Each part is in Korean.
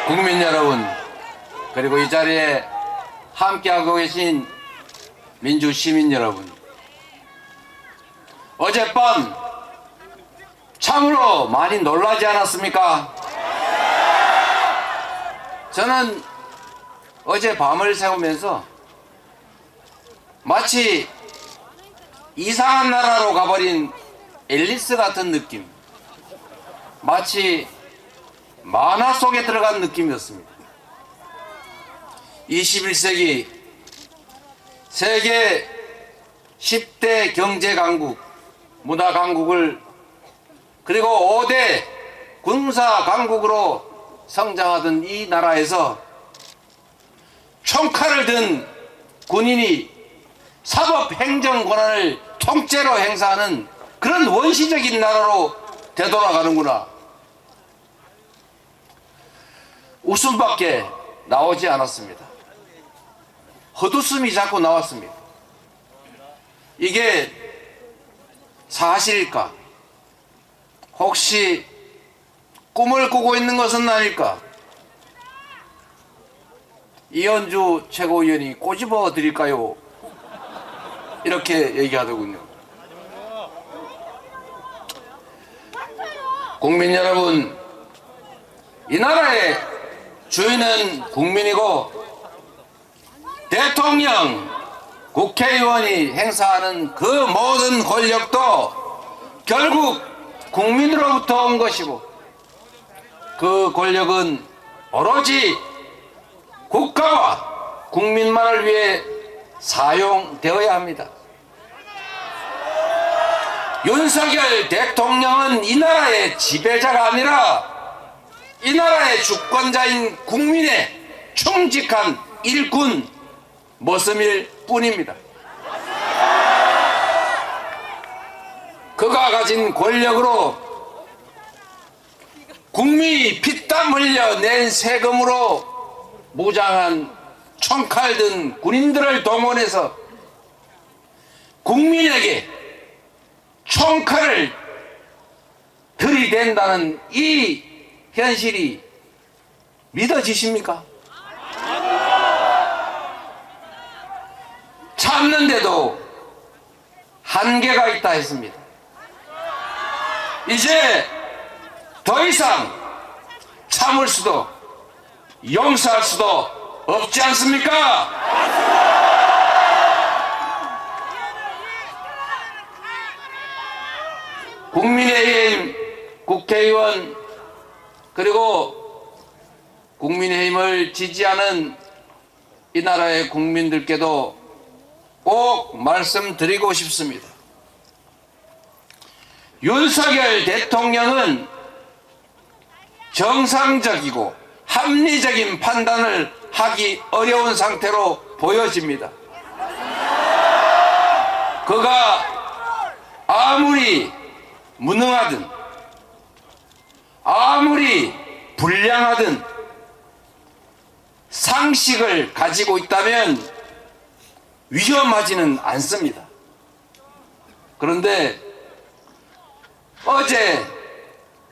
국민 여러분, 그리고 이 자리에 함께하고 계신 민주시민 여러분, 어젯밤 참으로 많이 놀라지 않았습니까? 저는 어제 밤을 새우면서 마치 이상한 나라로 가버린 앨리스 같은 느낌, 마치 만화 속에 들어간 느낌이었습니다. 21세기 세계 10대 경제 강국, 문화 강국을, 그리고 5대 군사 강국으로 성장하던 이 나라에서 총칼을 든 군인이 사법 행정 권한을 통째로 행사하는 그런 원시적인 나라로 되돌아가는구나. 웃음밖에 나오지 않았습니다. 헛웃음이 자꾸 나왔습니다. 이게 사실일까? 혹시 꿈을 꾸고 있는 것은 아닐까? 이현주 최고위원이 꼬집어 드릴까요? 이렇게 얘기하더군요. 국민 여러분, 이 나라의 주인은 국민이고 대통령, 국회의원이 행사하는 그 모든 권력도 결국 국민으로부터 온 것이고, 그 권력은 오로지 국가와 국민만을 위해 사용되어야 합니다. 윤석열 대통령은 이 나라의 지배자가 아니라 이 나라의 주권자인 국민의 충직한 일꾼 모습일 뿐입니다. 그가 가진 권력으로 국민이 피땀 흘려 낸 세금으로 무장한 총칼 든 군인들을 동원해서 국민에게 총칼을 들이댄다는 이 현실이 믿어지십니까? 참는데도 한계가 있다 했습니다. 이제 더 이상 참을 수도 용서할 수도 없지 않습니까? 국민의힘 국회의원, 그리고 국민의힘을 지지하는 이 나라의 국민들께도 꼭 말씀드리고 싶습니다. 윤석열 대통령은 정상적이고 합리적인 판단을 하기 어려운 상태로 보여집니다. 그가 아무리 무능하든 아무리 불량하든 상식을 가지고 있다면 위험하지는 않습니다. 그런데 어제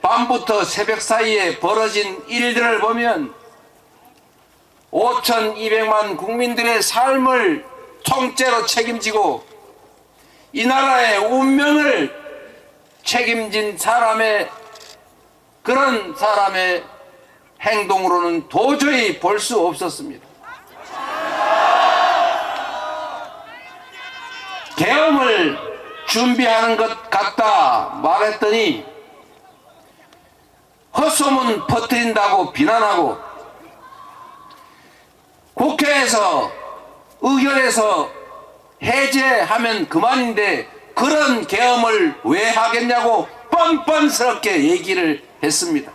밤부터 새벽 사이에 벌어진 일들을 보면 5,200만 국민들의 삶을 통째로 책임지고 이 나라의 운명을 책임진 그런 사람의 행동으로는 도저히 볼 수 없었습니다. 계엄을 준비하는 것 같다 말했더니 헛소문 퍼뜨린다고 비난하고 국회에서 의결해서 해제하면 그만인데 그런 계엄을 왜 하겠냐고 뻔뻔스럽게 얘기를 했습니다.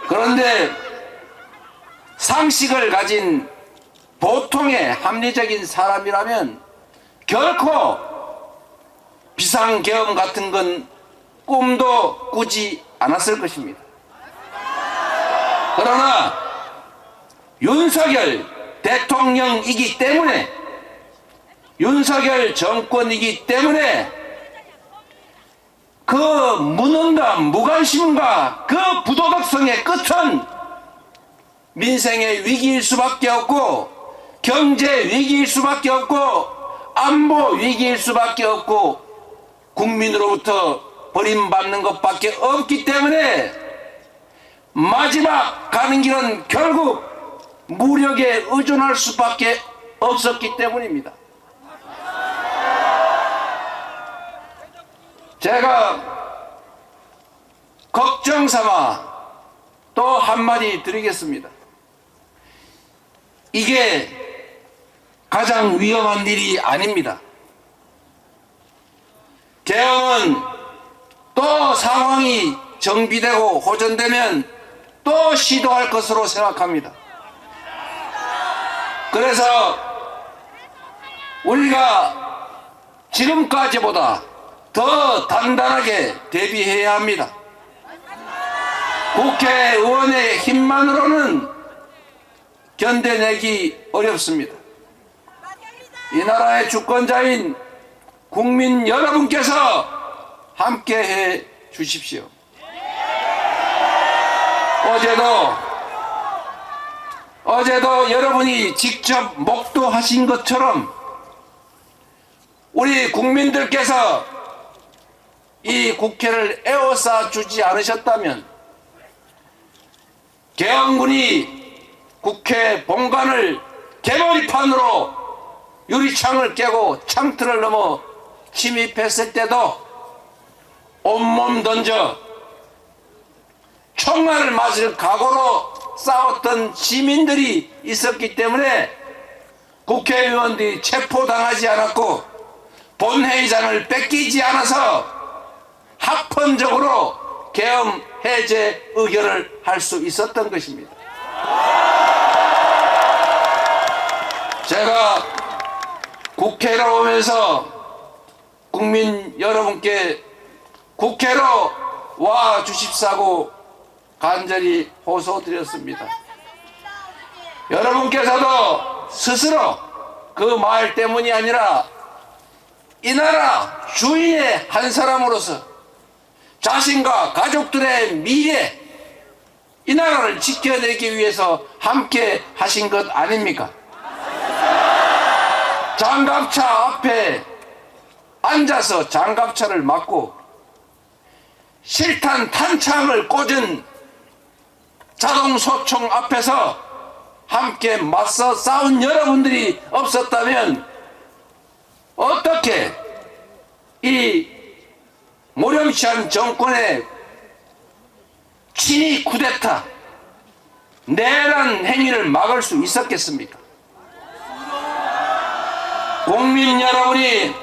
그런데 상식을 가진 보통의 합리적인 사람이라면 결코 비상계엄 같은 건 꿈도 꾸지 않았을 것입니다. 그러나 윤석열 대통령이기 때문에, 윤석열 정권이기 때문에 그 무능과 무관심과 그 부도덕성의 끝은 민생의 위기일 수밖에 없고, 경제 위기일 수밖에 없고, 안보 위기일 수밖에 없고, 국민으로부터 버림받는 것밖에 없기 때문에 마지막 가는 길은 결국 무력에 의존할 수밖에 없었기 때문입니다. 제가 걱정 삼아 또 한마디 드리겠습니다. 이게 가장 위험한 일이 아닙니다. 개헌은 또 상황이 정비되고 호전되면 또 시도할 것으로 생각합니다. 그래서 우리가 지금까지보다 더 단단하게 대비해야 합니다. 국회의원의 힘만으로는 견뎌내기 어렵습니다. 이 나라의 주권자인 국민 여러분께서 함께해 주십시오. 어제도 여러분이 직접 목도하신 것처럼 우리 국민들께서 이 국회를 에워싸 주지 않으셨다면 개헌군이 국회 본관을 개머리판으로 유리창을 깨고 창틀을 넘어 침입했을 때도 온몸 던져 총알을 맞을 각오로 싸웠던 시민들이 있었기 때문에 국회의원들이 체포당하지 않았고 본회의장을 뺏기지 않아서 합헌적으로 계엄 해제 의결을 할 수 있었던 것입니다. 제가 국회로 오면서 국민 여러분께 국회로 와 주십사고 간절히 호소드렸습니다. 여러분께서도 스스로 그 말 때문이 아니라 이 나라 주인의 한 사람으로서 자신과 가족들의 미래, 이 나라를 지켜내기 위해서 함께 하신 것 아닙니까? 장갑차 앞에 앉아서 장갑차를 맞고 실탄 탄창을 꽂은 자동소총 앞에서 함께 맞서 싸운 여러분들이 없었다면 어떻게 이 모렴치한 정권의 친위 쿠데타 내란 행위를 막을 수 있었겠습니까? 국민 여러분이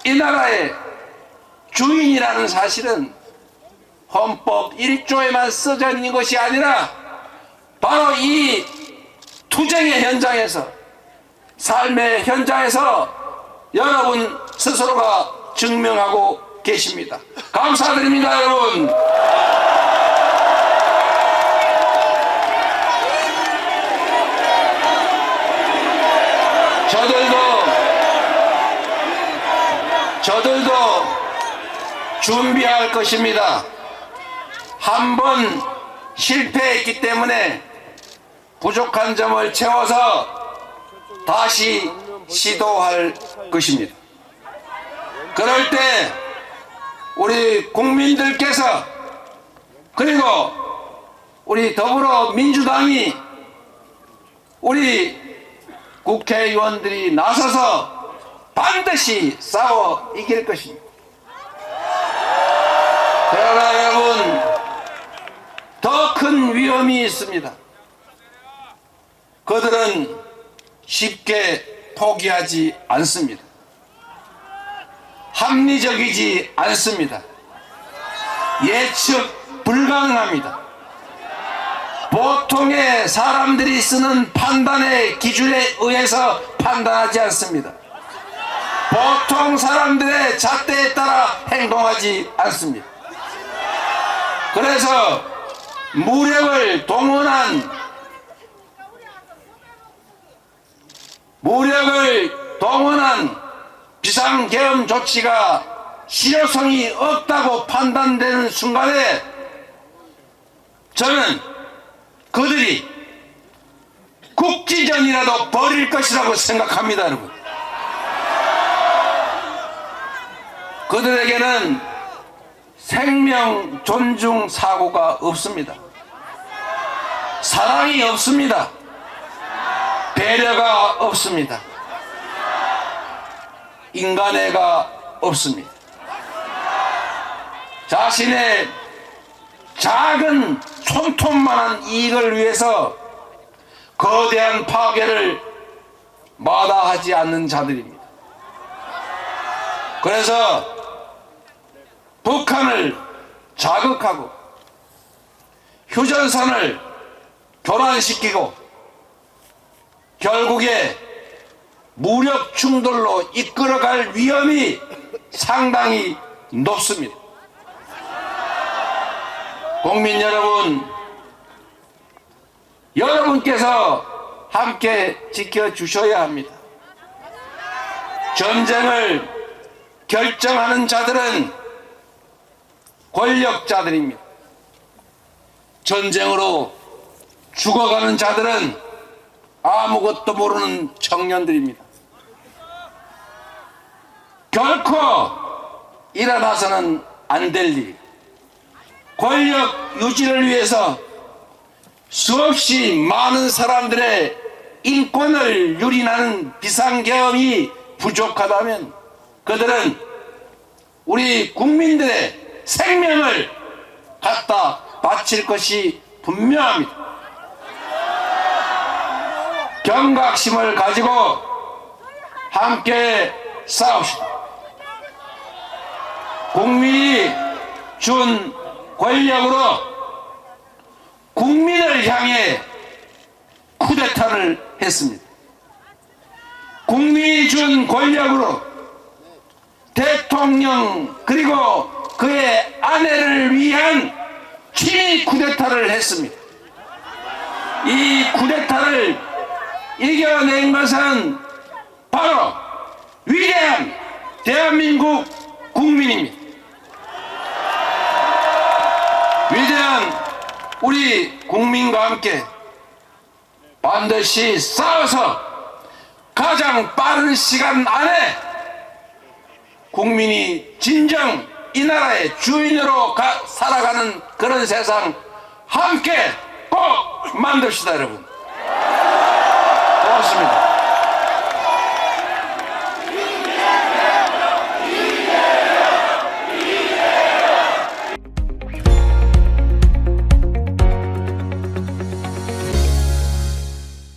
이 나라의 주인이라는 사실은 헌법 1조에만 써져 있는 것이 아니라 바로 이 투쟁의 현장에서, 삶의 현장에서 여러분 스스로가 증명하고 계십니다. 감사드립니다, 여러분. 저들도 준비할 것입니다. 한 번 실패했기 때문에 부족한 점을 채워서 다시 시도할 것입니다. 그럴 때 우리 국민들께서 그리고 우리 더불어민주당이 우리 국회의원들이 나서서 반드시 싸워 이길 것입니다. 그러나 여러분, 더 큰 위험이 있습니다. 그들은 쉽게 포기하지 않습니다. 합리적이지 않습니다. 예측 불가능합니다. 보통의 사람들이 쓰는 판단의 기준에 의해서 판단하지 않습니다. 보통 사람들의 잣대에 따라 행동하지 않습니다. 그래서 무력을 동원한 비상계엄 조치가 실효성이 없다고 판단되는 순간에 저는 그들이 국지전이라도 벌일 것이라고 생각합니다, 여러분. 그들에게는 생명 존중 사고가 없습니다. 사랑이 없습니다. 배려가 없습니다. 인간애가 없습니다. 자신의 작은 손톱만한 이익을 위해서 거대한 파괴를 마다하지 않는 자들입니다. 그래서 북한을 자극하고 휴전선을 교란시키고 결국에 무력 충돌로 이끌어갈 위험이 상당히 높습니다. 국민 여러분, 여러분께서 함께 지켜주셔야 합니다. 전쟁을 결정하는 자들은 권력자들입니다. 전쟁으로 죽어가는 자들은 아무것도 모르는 청년들입니다. 결코 일어나서는 안 될 일, 권력 유지를 위해서 수없이 많은 사람들의 인권을 유린하는 비상계엄이 부족하다면 그들은 우리 국민들의 생명을 갖다 바칠 것이 분명합니다. 경각심을 가지고 함께 싸웁시다. 국민이 준 권력으로 국민을 향해 쿠데타를 했습니다. 국민이 준 권력으로 대통령 그리고 그의 아내를 위한 친위 쿠데타를 했습니다. 이 쿠데타를 이겨낸 것은 바로 위대한 대한민국 국민입니다. 위대한 우리 국민과 함께 반드시 싸워서 가장 빠른 시간 안에 국민이 진정 이 나라의 주인으로 살아가는 그런 세상 함께 꼭 만듭시다, 여러분. 고맙습니다.